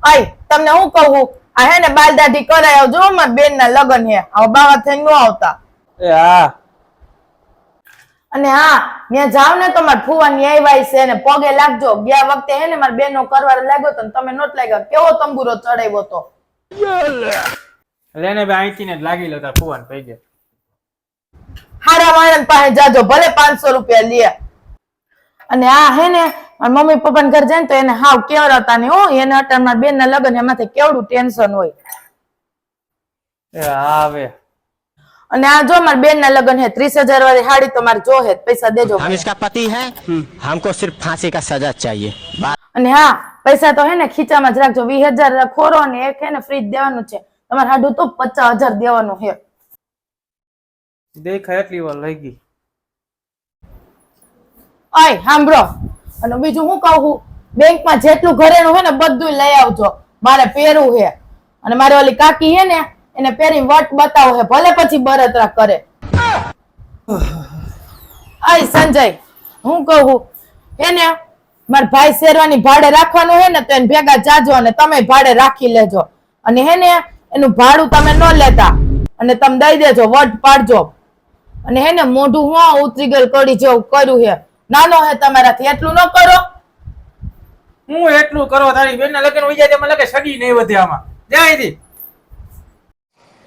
આય તમને હું કહું આ હે ને બાલ દાઢી કરાય આવજો મારા બેન ના લગન હે આવ બાવા થઈને નો આવતા એ હા અને હા ત્યાં જાવ ને તો મારા ફુવાની આવ્યા છે ને પગે લાગજો ગયા વખતે હે ને મારા બેન નો કરવા લાગ્યો તો તમે નોટ લાગ્યા કેવો તંબુરો ચડાવ્યો તો લેને બે અહીંથી ને લાગી લો તાર ફુવાન થઈ ગયા હારા માણસ પાસે જાજો ભલે 500 રૂપિયા લે અને આ હે ને મારા મમ્મી પપ્પા ઘર જાય ને તો એને હાવ કેવડાવતા ને હો એને અટાણ મારા બેન ના લગન એમાંથી કેવડું ટેન્શન હોય એ હા હવે અને આ જો મારા બેન ના લગન હે 30,000 વાળી હાડી તો મારે જો હે પૈસા દેજો हम इसका पति है हमको सिर्फ फांसी का सजा चाहिए અને હા પૈસા તો હે ને ખીચામાં જ રાખજો 20,000 ખોરો ને એક હે ને ફ્રી દેવાનું છે તમારે હાડું તો 50,000 દેવાનું હે દેખાય એટલી વાર લઈ ગઈ આય સાંભળો અને બીજું હું કહું બેંકમાં જેટલું ઘરેનું હે ને બધું લઈ આવજો મારે પહેરવું હે અને મારી ઓલી કાકી હે ને એને પહેરી વટ બતાવો હે ભલે પછી બળતરા કરે આય સંજય હું કહું હે ને મારા ભાઈ શેરવાની ભાડે રાખવાનું હે ને તો એને ભેગા જાજો અને તમે ભાડે રાખી લેજો અને હે ને એનું ભાડું તમે ન લેતા અને તમે દઈ દેજો વટ પાડજો અને હે ને મોઢું હું ઉતરી ગયેલ કડી જેવું કર્યું હે નાનો હે તમારાથી એટલું ન કરો હું એટલું કરો તારી બેન ના લગન હોય જાય મને લાગે સગી નહીં વધે આમાં જાય અહીંથી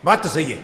बात तो सही है